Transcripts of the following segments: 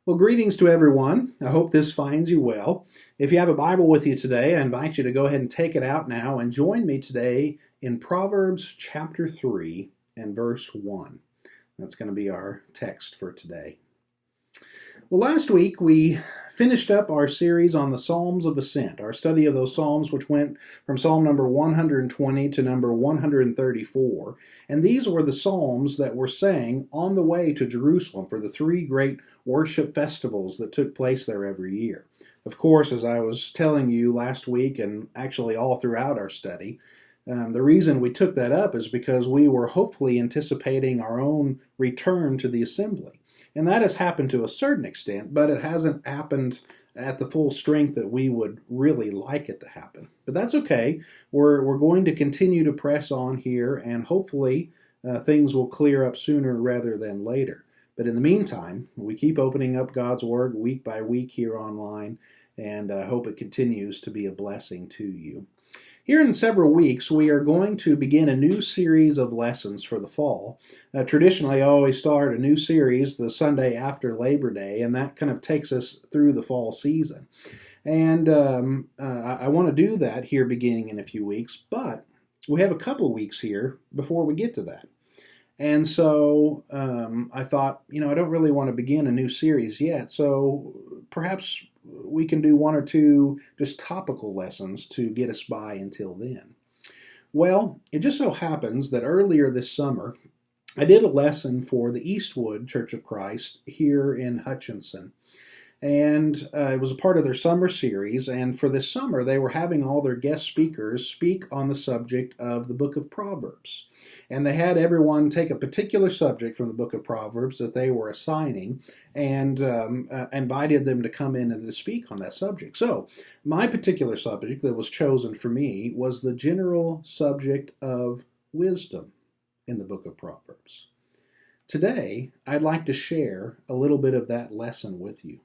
Well, greetings to everyone. I hope this finds you well. If you have a Bible with you today, I invite you to go ahead and take it out now and join me today in Proverbs chapter 3 and verse 1. That's going to be our text for today. Well, last week we finished up our series on the Psalms of Ascent, our study of those Psalms which went from Psalm number 120 to number 134. And these were the Psalms that were sang on the way to Jerusalem for the three great worship festivals that took place there every year. Of course, as I was telling you last week and actually all throughout our study, the reason we took that up is because we were hopefully anticipating our own return to the assembly. And that has happened to a certain extent, but it hasn't happened at the full strength that we would really like it to happen. But that's okay. We're going to continue to press on here, and hopefully things will clear up sooner rather than later. But in the meantime, we keep opening up God's Word week by week here online, and I hope it continues to be a blessing to you. Here in several weeks, we are going to begin a new series of lessons for the fall. Traditionally, I always start a new series the Sunday after Labor Day, and that kind of takes us through the fall season. And I want to do that here beginning in a few weeks, but we have a couple of weeks here before we get to that. And so I thought, I don't really want to begin a new series yet, so perhaps we can do one or two just topical lessons to get us by until then. Well, it just so happens that earlier this summer, I did a lesson for the Eastwood Church of Christ here in Hutchinson. And it was a part of their summer series, and for this summer they were having all their guest speakers speak on the subject of the book of Proverbs. And they had everyone take a particular subject from the book of Proverbs that they were assigning and invited them to come in and to speak on that subject. So my particular subject that was chosen for me was the general subject of wisdom in the book of Proverbs. Today, I'd like to share a little bit of that lesson with you.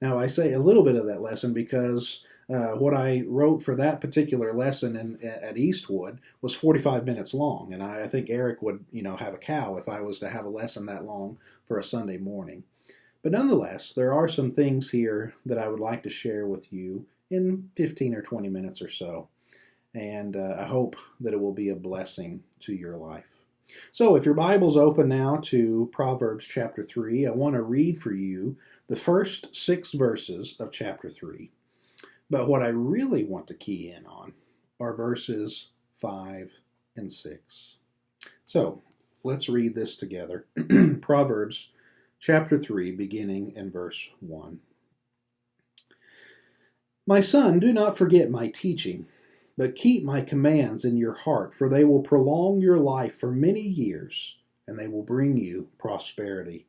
Now, I say a little bit of that lesson because what I wrote for that particular lesson at Eastwood was 45 minutes long, and I think Eric would, have a cow if I was to have a lesson that long for a Sunday morning. But nonetheless, there are some things here that I would like to share with you in 15 or 20 minutes or so, and I hope that it will be a blessing to your life. So if your Bible's open now to Proverbs chapter 3, I want to read for you the first 6 verses of chapter 3. But what I really want to key in on are verses 5 and 6. So let's read this together. Proverbs chapter 3, beginning in verse 1. My son, do not forget my teaching, but keep my commands in your heart, for they will prolong your life for many years, and they will bring you prosperity.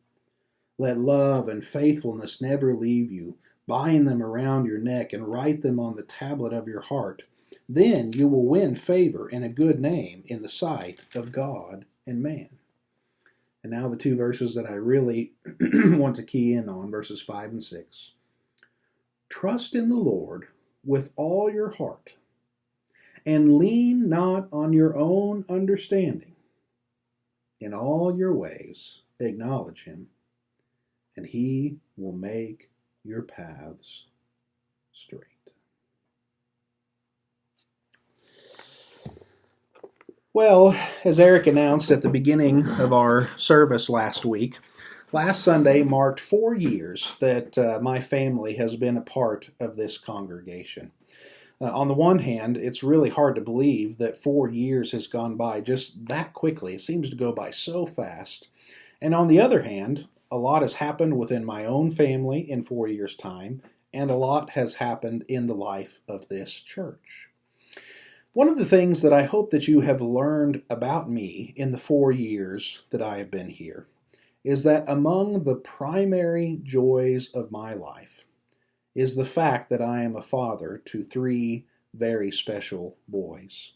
Let love and faithfulness never leave you. Bind them around your neck and write them on the tablet of your heart. Then you will win favor and a good name in the sight of God and man. And now the 2 verses that I really want to key in on, verses 5 and 6. Trust in the Lord with all your heart, and lean not on your own understanding. In all your ways acknowledge him, and he will make your paths straight. Well, as Eric announced at the beginning of our service last week, last Sunday marked 4 years that my family has been a part of this congregation. On the one hand, it's really hard to believe that 4 years has gone by just that quickly. It seems to go by so fast. And on the other hand, a lot has happened within my own family in 4 years' time, and a lot has happened in the life of this church. One of the things that I hope that you have learned about me in the 4 years that I have been here is that among the primary joys of my life is the fact that I am a father to 3 very special boys.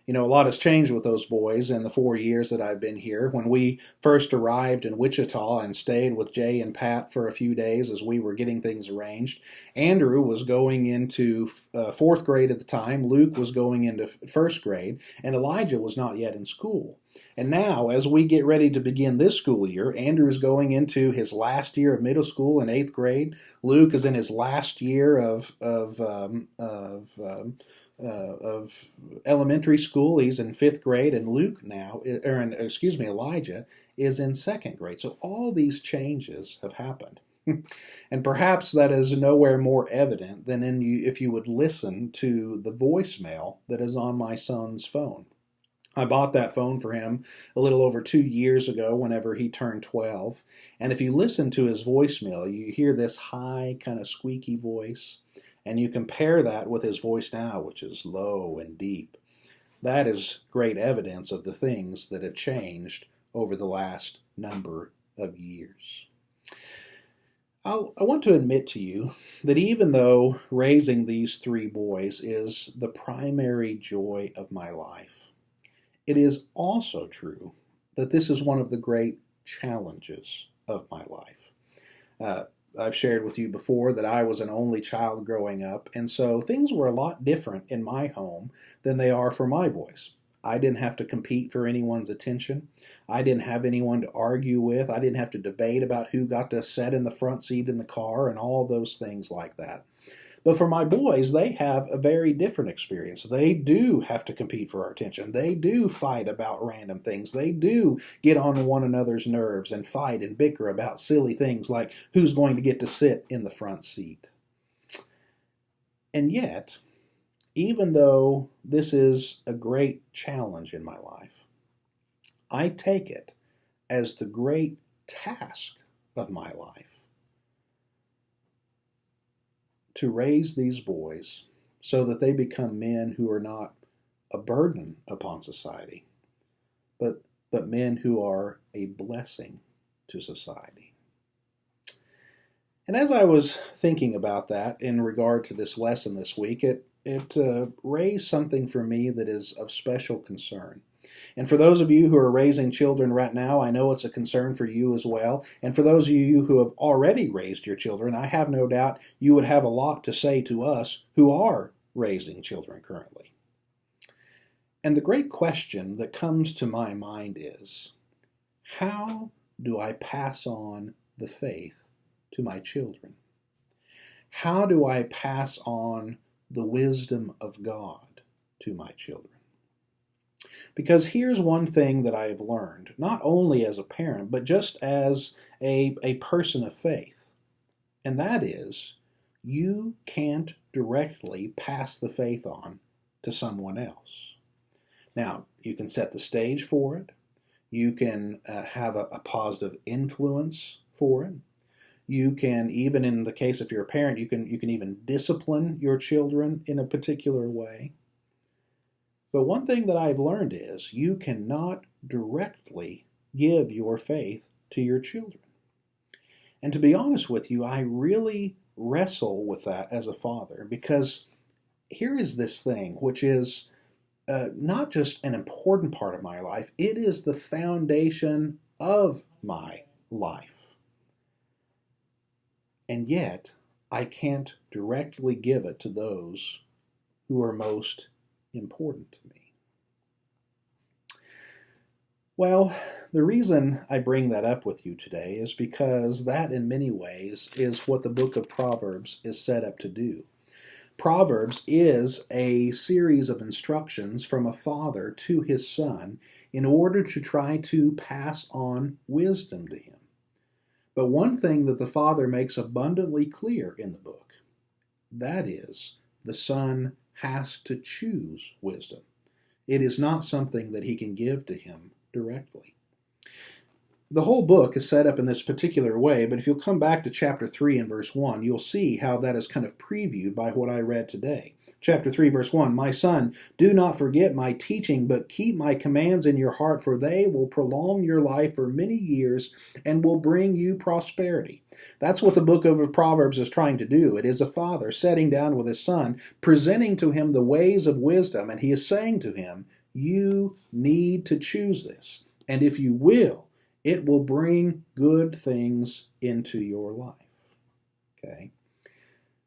A lot has changed with those boys in the 4 years that I've been here. When we first arrived in Wichita and stayed with Jay and Pat for a few days as we were getting things arranged, Andrew was going into 4th grade at the time, Luke was going into 1st grade, and Elijah was not yet in school. And now, as we get ready to begin this school year, Andrew is going into his last year of middle school in eighth grade. Luke is in his last year of elementary school. He's in fifth grade, and Elijah is in second grade. So all these changes have happened. And perhaps that is nowhere more evident than if you would listen to the voicemail that is on my son's phone. I bought that phone for him a little over 2 years ago whenever he turned 12. And if you listen to his voicemail, you hear this high, kind of squeaky voice. And you compare that with his voice now, which is low and deep. That is great evidence of the things that have changed over the last number of years. I want to admit to you that even though raising these 3 boys is the primary joy of my life, it is also true that this is one of the great challenges of my life. I've shared with you before that I was an only child growing up, and so things were a lot different in my home than they are for my boys. I didn't have to compete for anyone's attention. I didn't have anyone to argue with. I didn't have to debate about who got to sit in the front seat in the car and all those things like that. But for my boys, they have a very different experience. They do have to compete for our attention. They do fight about random things. They do get on one another's nerves and fight and bicker about silly things like who's going to get to sit in the front seat. And yet, even though this is a great challenge in my life, I take it as the great task of my life to raise these boys so that they become men who are not a burden upon society, but men who are a blessing to society. And as I was thinking about that in regard to this lesson this week, it raised something for me that is of special concern. And for those of you who are raising children right now, I know it's a concern for you as well. And for those of you who have already raised your children, I have no doubt you would have a lot to say to us who are raising children currently. And the great question that comes to my mind is, how do I pass on the faith to my children? How do I pass on the wisdom of God to my children? Because here's one thing that I have learned, not only as a parent, but just as a person of faith, and that is, you can't directly pass the faith on to someone else. Now, you can set the stage for it. You can have a positive influence for it. You can, even in the case if you're a parent, you can even discipline your children in a particular way. But one thing that I've learned is you cannot directly give your faith to your children. And to be honest with you, I really wrestle with that as a father, because here is this thing which is not just an important part of my life, it is the foundation of my life. And yet, I can't directly give it to those who are most important to me. Well, the reason I bring that up with you today is because that in many ways is what the book of Proverbs is set up to do. Proverbs is a series of instructions from a father to his son in order to try to pass on wisdom to him. But one thing that the father makes abundantly clear in the book, that is, the son has to choose wisdom. It is not something that he can give to him directly. The whole book is set up in this particular way, but if you'll come back to chapter 3 and verse 1, you'll see how that is kind of previewed by what I read today. Chapter 3, verse 1, "My son, do not forget my teaching, but keep my commands in your heart, for they will prolong your life for many years and will bring you prosperity." That's what the book of Proverbs is trying to do. It is a father sitting down with his son, presenting to him the ways of wisdom, and he is saying to him, you need to choose this. And if you will, it will bring good things into your life. Okay?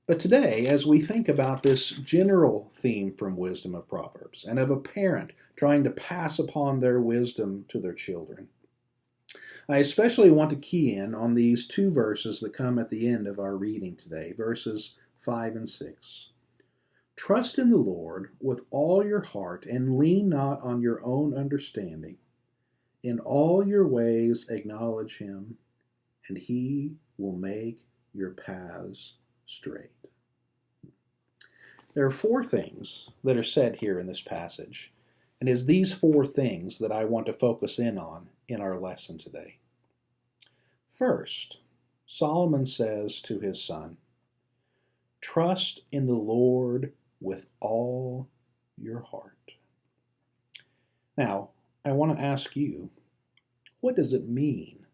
But today, as we think about this general theme from Wisdom of Proverbs and of a parent trying to pass upon their wisdom to their children, I especially want to key in on these two verses that come at the end of our reading today, verses 5 and 6. Trust in the Lord with all your heart and lean not on your own understanding. In all your ways acknowledge him, and he will make your paths straight. There are four things that are said here in this passage, and it's these four things that I want to focus in on in our lesson today. First, Solomon says to his son, trust in the Lord with all your heart. Now, I want to ask you, what does it mean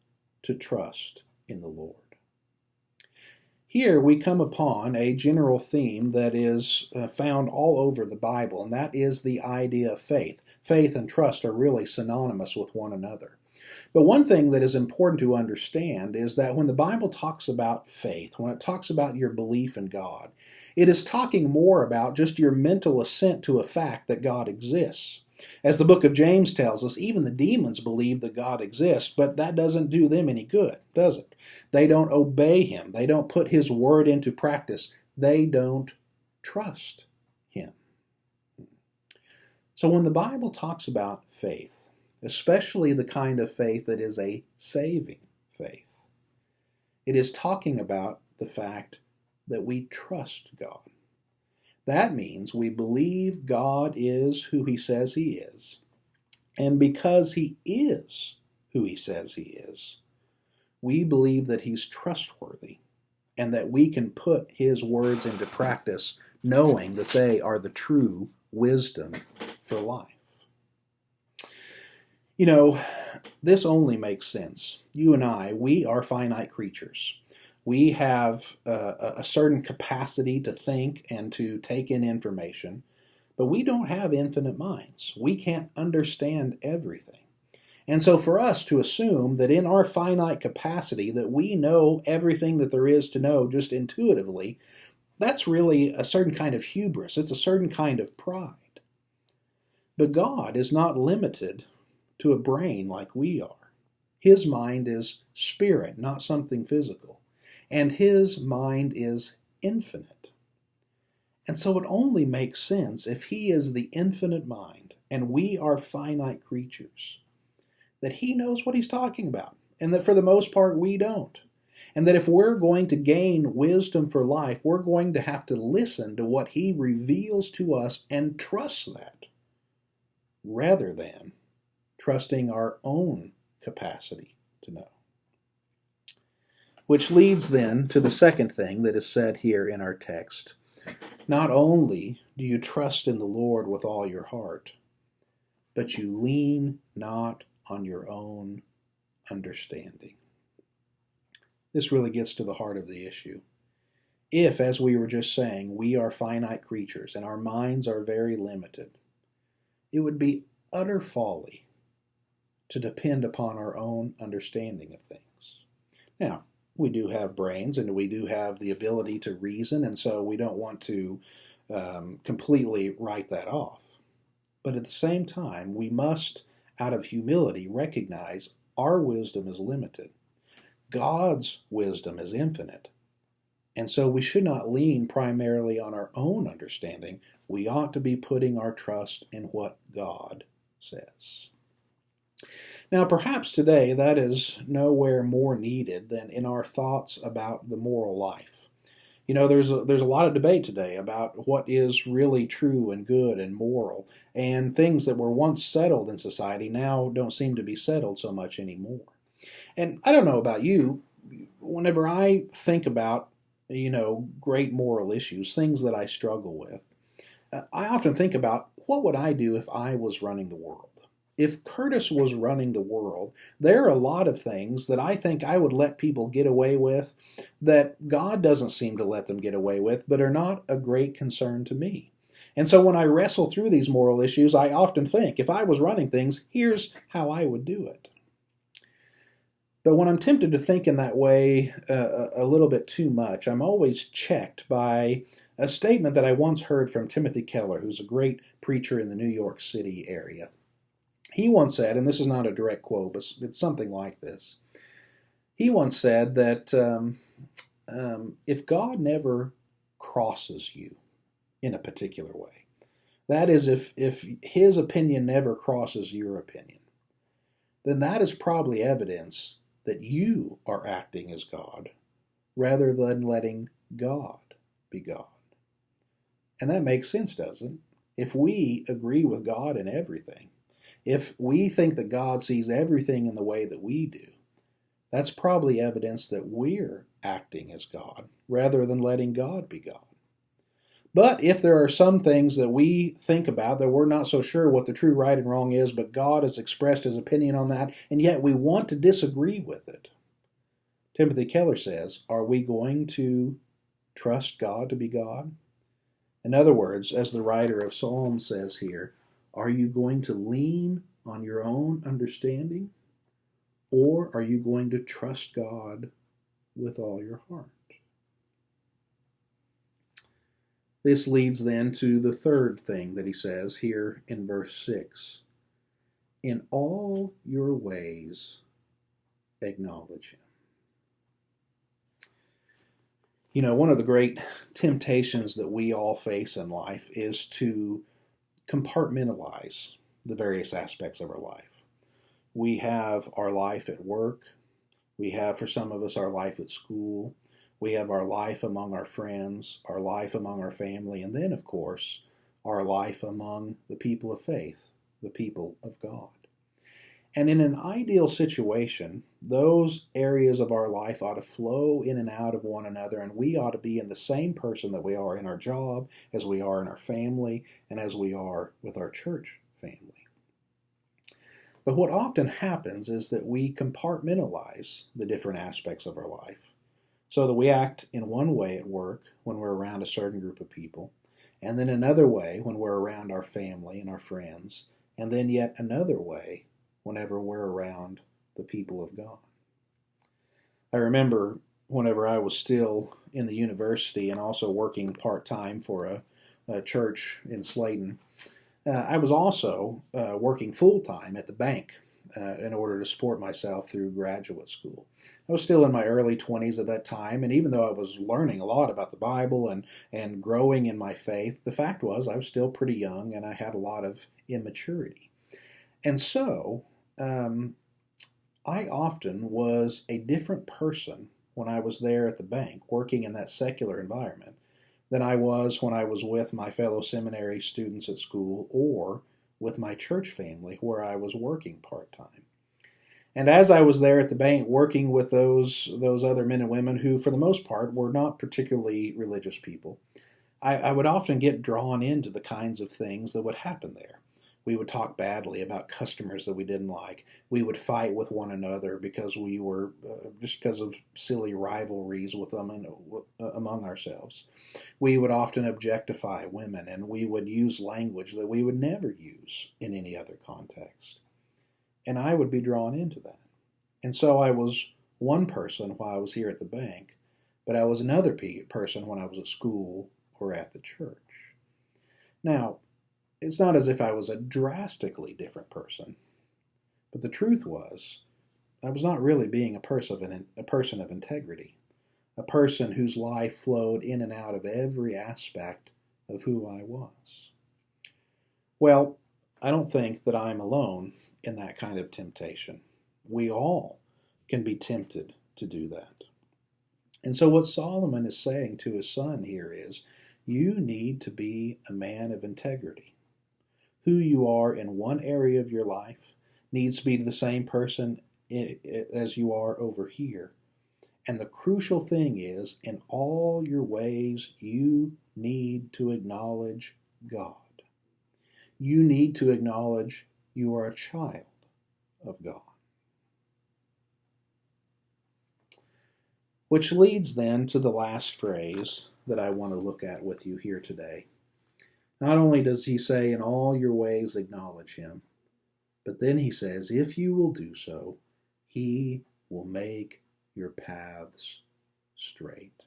to trust in the Lord? Here we come upon a general theme that is found all over the Bible, and that is the idea of faith. Faith and trust are really synonymous with one another. But one thing that is important to understand is that when the Bible talks about faith, when it talks about your belief in God, it is talking more about just your mental assent to a fact that God exists. As the book of James tells us, even the demons believe that God exists, but that doesn't do them any good, does it? They don't obey him. They don't put his word into practice. They don't trust him. So when the Bible talks about faith, especially the kind of faith that is a saving faith, it is talking about the fact that we trust God. That means we believe God is who he says he is. And because he is who he says he is, we believe that he's trustworthy and that we can put his words into practice knowing that they are the true wisdom for life. You know, this only makes sense. You and I, we are finite creatures. We have a certain capacity to think and to take in information, but we don't have infinite minds. We can't understand everything. And so for us to assume that in our finite capacity that we know everything that there is to know just intuitively, that's really a certain kind of hubris. It's a certain kind of pride. But God is not limited to a brain like we are. His mind is spirit, not something physical. And his mind is infinite. And so it only makes sense if he is the infinite mind and we are finite creatures, that he knows what he's talking about, and that for the most part we don't. And that if we're going to gain wisdom for life, we're going to have to listen to what he reveals to us and trust that, rather than trusting our own capacity to know. Which leads then to the second thing that is said here in our text. Not only do you trust in the Lord with all your heart, but you lean not on your own understanding. This really gets to the heart of the issue. If, as we were just saying, we are finite creatures and our minds are very limited, it would be utter folly to depend upon our own understanding of things. Now, we do have brains and we do have the ability to reason, and so we don't want to completely write that off. But at the same time, we must, out of humility, recognize our wisdom is limited. God's wisdom is infinite. And so we should not lean primarily on our own understanding. We ought to be putting our trust in what God says. Now, perhaps today that is nowhere more needed than in our thoughts about the moral life. You know, there's a lot of debate today about what is really true and good and moral, and things that were once settled in society now don't seem to be settled so much anymore. And I don't know about you, whenever I think about, great moral issues, things that I struggle with, I often think about what would I do if I was running the world? If Curtis was running the world, there are a lot of things that I think I would let people get away with that God doesn't seem to let them get away with, but are not a great concern to me. And so when I wrestle through these moral issues, I often think, if I was running things, here's how I would do it. But when I'm tempted to think in that way a little bit too much, I'm always checked by a statement that I once heard from Timothy Keller, who's a great preacher in the New York City area. He once said, and this is not a direct quote, but it's something like this. He once said that if God never crosses you in a particular way, that is, if his opinion never crosses your opinion, then that is probably evidence that you are acting as God rather than letting God be God. And that makes sense, doesn't it? If we agree with God in everything, if we think that God sees everything in the way that we do, that's probably evidence that we're acting as God rather than letting God be God. But if there are some things that we think about that we're not so sure what the true right and wrong is, but God has expressed his opinion on that, and yet we want to disagree with it, Timothy Keller says, are we going to trust God to be God? In other words, as the writer of Psalms says here, are you going to lean on your own understanding, or are you going to trust God with all your heart? This leads then to the third thing that he says here in verse 6. In all your ways, acknowledge him. You know, one of the great temptations that we all face in life is to compartmentalize the various aspects of our life. We have our life at work. We have, for some of us, our life at school. We have our life among our friends, our life among our family, and then, of course, our life among the people of faith, the people of God. And in an ideal situation, those areas of our life ought to flow in and out of one another, and we ought to be in the same person that we are in our job, as we are in our family, and as we are with our church family. But what often happens is that we compartmentalize the different aspects of our life, so that we act in one way at work when we're around a certain group of people, and then another way when we're around our family and our friends, and then yet another way whenever we're around the people of God. I remember whenever I was still in the university and also working part-time for a church in Sladen, I was also working full-time at the bank in order to support myself through graduate school. I was still in my early 20s at that time, and even though I was learning a lot about the Bible and growing in my faith, the fact was I was still pretty young and I had a lot of immaturity. And so I often was a different person when I was there at the bank working in that secular environment than I was when I was with my fellow seminary students at school or with my church family where I was working part-time. And as I was there at the bank working with those other men and women who, for the most part, were not particularly religious people, I would often get drawn into the kinds of things that would happen there. We would talk badly about customers that we didn't like. We would fight with one another because we were just because of silly rivalries with them and among ourselves. We would often objectify women, and we would use language that we would never use in any other context. And I would be drawn into that. And so I was one person while I was here at the bank, but I was another person when I was at school or at the church. Now, it's not as if I was a drastically different person, but the truth was, I was not really being a person of integrity, a person whose life flowed in and out of every aspect of who I was. Well, I don't think that I'm alone in that kind of temptation. We all can be tempted to do that. And so what Solomon is saying to his son here is, you need to be a man of integrity. Who you are in one area of your life needs to be the same person as you are over here. And the crucial thing is, in all your ways, you need to acknowledge God. You need to acknowledge you are a child of God. Which leads then to the last phrase that I want to look at with you here today. Not only does he say, in all your ways acknowledge him, but then he says, if you will do so, he will make your paths straight.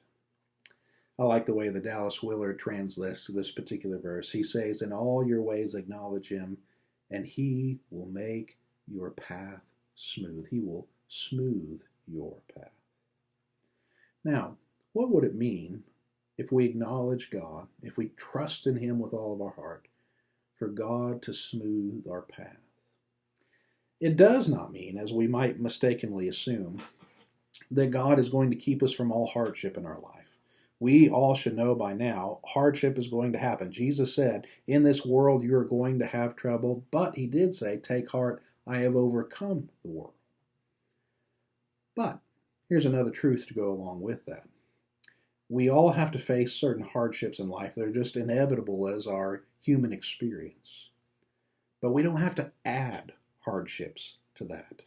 I like the way the Dallas Willard translates this particular verse. He says, in all your ways acknowledge him, and he will make your path smooth. He will smooth your path. Now, what would it mean if we acknowledge God, if we trust in him with all of our heart, for God to smooth our path? It does not mean, as we might mistakenly assume, that God is going to keep us from all hardship in our life. We all should know by now, hardship is going to happen. Jesus said, in this world you are going to have trouble, but he did say, take heart, I have overcome the world. But here's another truth to go along with that. We all have to face certain hardships in life. They're just inevitable as our human experience. But we don't have to add hardships to that.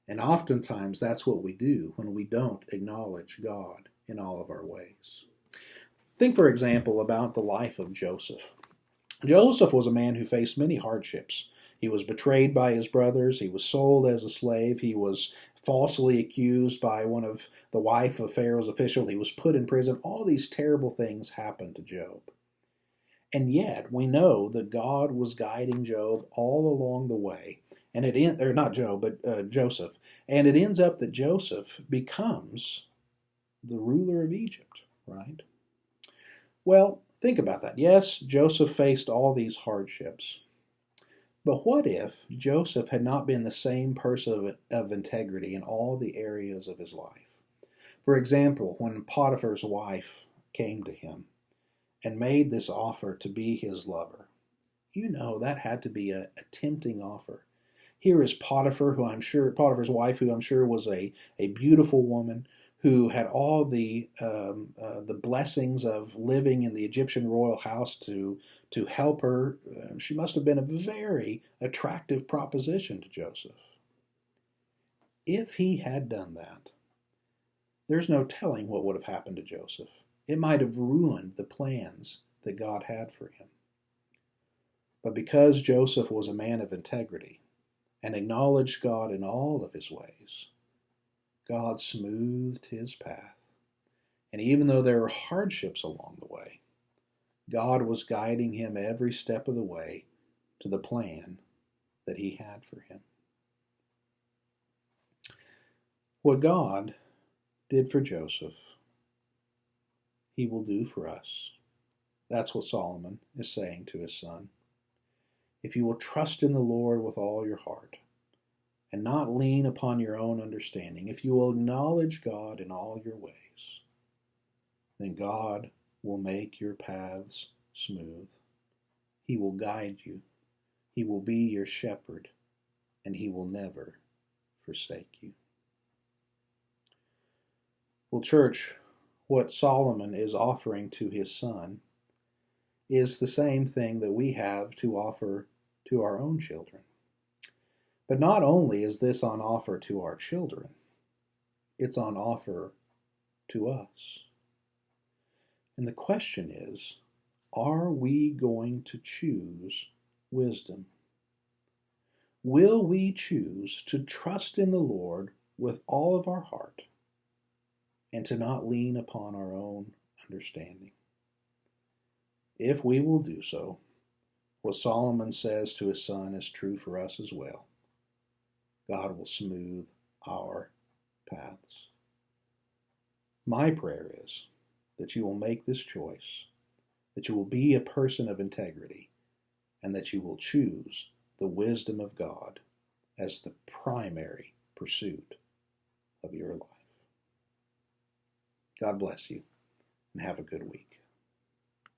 And oftentimes that's what we do when we don't acknowledge God in all of our ways. Think, for example, about the life of Joseph. Joseph was a man who faced many hardships. He was betrayed by his brothers. He was sold as a slave. He was falsely accused by the wife of Pharaoh's official. He was put in prison. All these terrible things happened to Job. And yet we know that God was guiding Job all along the way. And Joseph. And it ends up that Joseph becomes the ruler of Egypt, right? Well, think about that. Yes, Joseph faced all these hardships. But what if Joseph had not been the same person of integrity in all the areas of his life? For example, when Potiphar's wife came to him and made this offer to be his lover, that had to be a tempting offer. Here is Potiphar's wife, who I'm sure was a beautiful woman, who had all the blessings of living in the Egyptian royal house to help her. She must have been a very attractive proposition to Joseph. If he had done that, there's no telling what would have happened to Joseph. It might have ruined the plans that God had for him. But because Joseph was a man of integrity and acknowledged God in all of his ways, God smoothed his path. And even though there were hardships along the way, God was guiding him every step of the way to the plan that he had for him. What God did for Joseph, he will do for us. That's what Solomon is saying to his son. If you will trust in the Lord with all your heart, and not lean upon your own understanding, if you will acknowledge God in all your ways, then God will make your paths smooth. He will guide you. He will be your shepherd, and he will never forsake you. Well, church, what Solomon is offering to his son is the same thing that we have to offer to our own children. But not only is this on offer to our children, it's on offer to us. And the question is, are we going to choose wisdom? Will we choose to trust in the Lord with all of our heart and to not lean upon our own understanding? If we will do so, what Solomon says to his son is true for us as well. God will smooth our paths. My prayer is that you will make this choice, that you will be a person of integrity, and that you will choose the wisdom of God as the primary pursuit of your life. God bless you, and have a good week.